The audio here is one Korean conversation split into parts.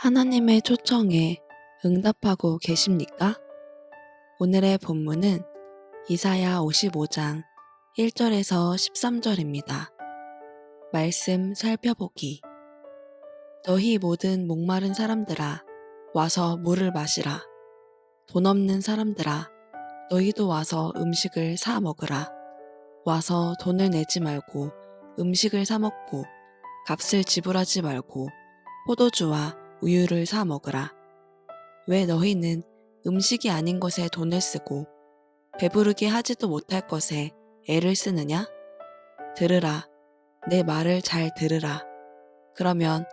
하나님의 초청에 응답하고 계십니까? 오늘의 본문은 이사야 55장 1절에서 13절입니다. 말씀 살펴보기. 너희 모든 목마른 사람들아, 와서 물을 마시라. 돈 없는 사람들아, 너희도 와서 음식을 사 먹으라. 와서 돈을 내지 말고 음식을 사 먹고 값을 지불하지 말고 포도주와 우유를 사 먹으라. 왜 너희는 음식이 아닌 것에 돈을 쓰고 배부르게 하지도 못할 것에 애를 쓰느냐? 들으라. 내 말을 잘 들으라. 그러면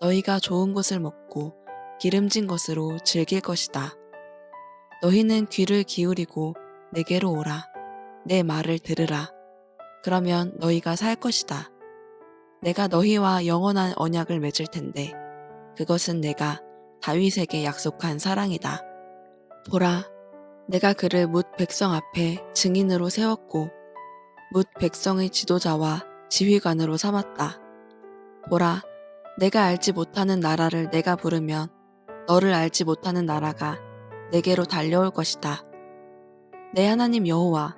너희가 좋은 것을 먹고 기름진 것으로 즐길 것이다. 너희는 귀를 기울이고 내게로 오라. 내 말을 들으라. 그러면 너희가 살 것이다. 내가 너희와 영원한 언약을 맺을 텐데 그것은 내가 다윗에게 약속한 사랑이다. 보라, 내가 그를 뭇 백성 앞에 증인으로 세웠고 뭇 백성의 지도자와 지휘관으로 삼았다. 보라, 내가 알지 못하는 나라를 내가 부르면 너를 알지 못하는 나라가 내게로 달려올 것이다. 내 하나님 여호와,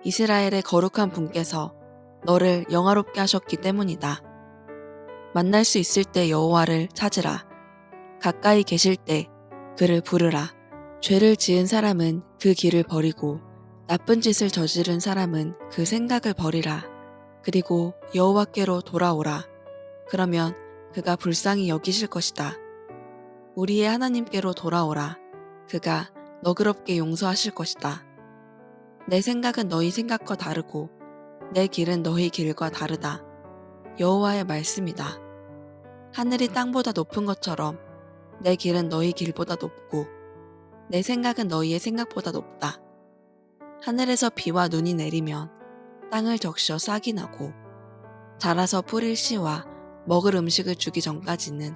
이스라엘의 거룩한 분께서 너를 영화롭게 하셨기 때문이다. 만날 수 있을 때 여호와를 찾으라. 가까이 계실 때 그를 부르라. 죄를 지은 사람은 그 길을 버리고 나쁜 짓을 저지른 사람은 그 생각을 버리라. 그리고 여호와께로 돌아오라. 그러면 그가 불쌍히 여기실 것이다. 우리의 하나님께로 돌아오라. 그가 너그럽게 용서하실 것이다. 내 생각은 너희 생각과 다르고 내 길은 너희 길과 다르다. 여호와의 말씀이다. 하늘이 땅보다 높은 것처럼 내 길은 너희 길보다 높고 내 생각은 너희의 생각보다 높다. 하늘에서 비와 눈이 내리면 땅을 적셔 싹이 나고 자라서 뿌릴 씨와 먹을 음식을 주기 전까지는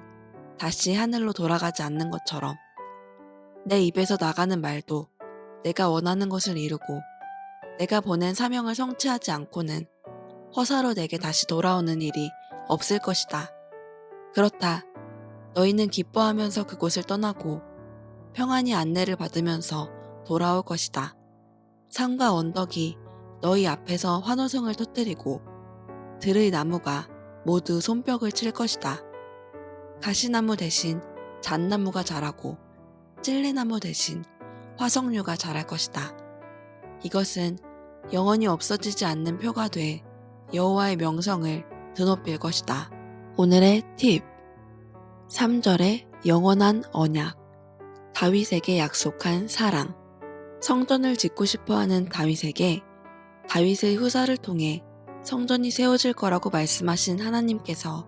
다시 하늘로 돌아가지 않는 것처럼 내 입에서 나가는 말도 내가 원하는 것을 이루고 내가 보낸 사명을 성취하지 않고는 허사로 내게 다시 돌아오는 일이 없을 것이다. 그렇다. 너희는 기뻐하면서 그곳을 떠나고 평안히 안내를 받으면서 돌아올 것이다. 산과 언덕이 너희 앞에서 환호성을 터뜨리고 들의 나무가 모두 손뼉을 칠 것이다. 가시나무 대신 잣나무가 자라고 찔레나무 대신 화석류가 자랄 것이다. 이것은 영원히 없어지지 않는 표가 돼 여호와의 명성을 드높일 것이다. 오늘의 팁. 3절의 영원한 언약. 다윗에게 약속한 사랑. 성전을 짓고 싶어하는 다윗에게 다윗의 후사를 통해 성전이 세워질 거라고 말씀하신 하나님께서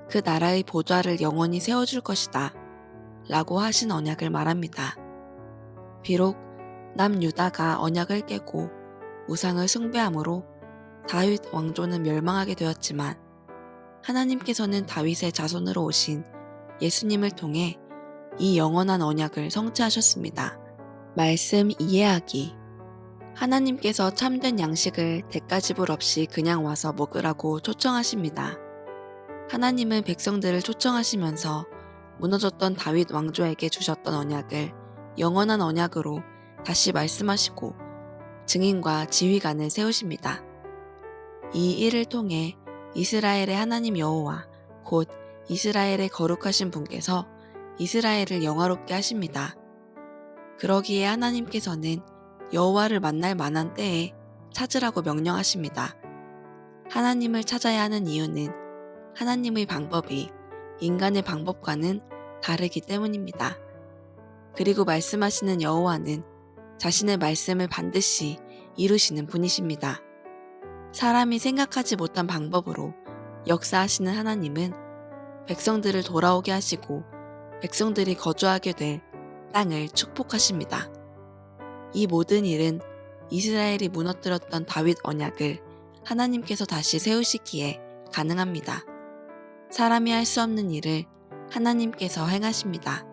그 나라의 보좌를 영원히 세워줄 것이다 라고 하신 언약을 말합니다. 비록 남유다가 언약을 깨고 우상을 숭배함으로 다윗 왕조는 멸망하게 되었지만 하나님께서는 다윗의 자손으로 오신 예수님을 통해 이 영원한 언약을 성취하셨습니다. 말씀 이해하기. 하나님께서 참된 양식을 대가지불 없이 그냥 와서 먹으라고 초청하십니다. 하나님은 백성들을 초청하시면서 무너졌던 다윗 왕조에게 주셨던 언약을 영원한 언약으로 다시 말씀하시고 증인과 지휘관을 세우십니다. 이 일을 통해 이스라엘의 하나님 여호와 곧 이스라엘의 거룩하신 분께서 이스라엘을 영화롭게 하십니다. 그러기에 하나님께서는 여호와를 만날 만한 때에 찾으라고 명령하십니다. 하나님을 찾아야 하는 이유는 하나님의 방법이 인간의 방법과는 다르기 때문입니다. 그리고 말씀하시는 여호와는 자신의 말씀을 반드시 이루시는 분이십니다. 사람이 생각하지 못한 방법으로 역사하시는 하나님은 백성들을 돌아오게 하시고 백성들이 거주하게 될 땅을 축복하십니다. 이 모든 일은 이스라엘이 무너뜨렸던 다윗 언약을 하나님께서 다시 세우시기에 가능합니다. 사람이 할 수 없는 일을 하나님께서 행하십니다.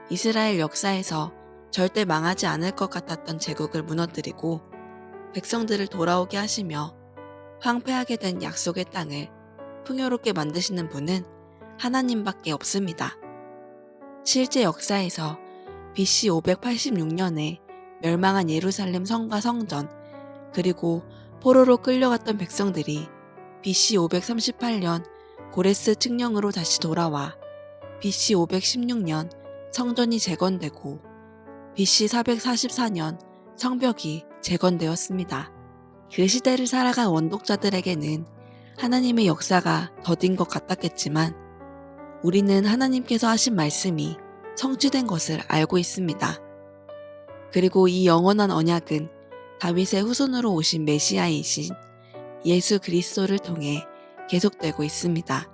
이스라엘 역사에서 절대 망하지 않을 것 같았던 제국을 무너뜨리고 백성들을 돌아오게 하시며 황폐하게 된 약속의 땅을 풍요롭게 만드시는 분은 하나님밖에 없습니다. 실제 역사에서 BC 586년에 멸망한 예루살렘 성과 성전, 그리고 포로로 끌려갔던 백성들이 BC 538년 고레스 칙령으로 다시 돌아와 BC 516년 성전이 재건되고 BC 444년 성벽이 재건되었습니다. 그 시대를 살아간 원독자들에게는 하나님의 역사가 더딘 것 같았겠지만 우리는 하나님께서 하신 말씀이 성취된 것을 알고 있습니다. 그리고 이 영원한 언약은 다윗의 후손으로 오신 메시아이신 예수 그리스도를 통해 계속되고 있습니다.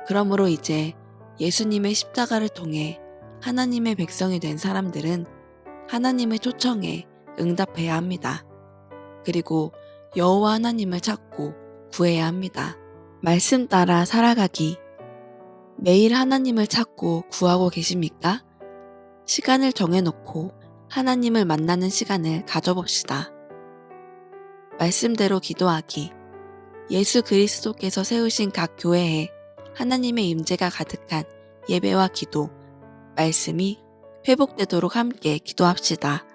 그러므로 이제 예수님의 십자가를 통해 하나님의 백성이 된 사람들은 하나님의 초청에 응답해야 합니다. 그리고 여호와 하나님을 찾고 구해야 합니다. 말씀 따라 살아가기. 매일 하나님을 찾고 구하고 계십니까? 시간을 정해놓고 하나님을 만나는 시간을 가져봅시다. 말씀대로 기도하기. 예수 그리스도께서 세우신 각 교회에 하나님의 임재가 가득한 예배와 기도, 말씀이 회복되도록 함께 기도합시다.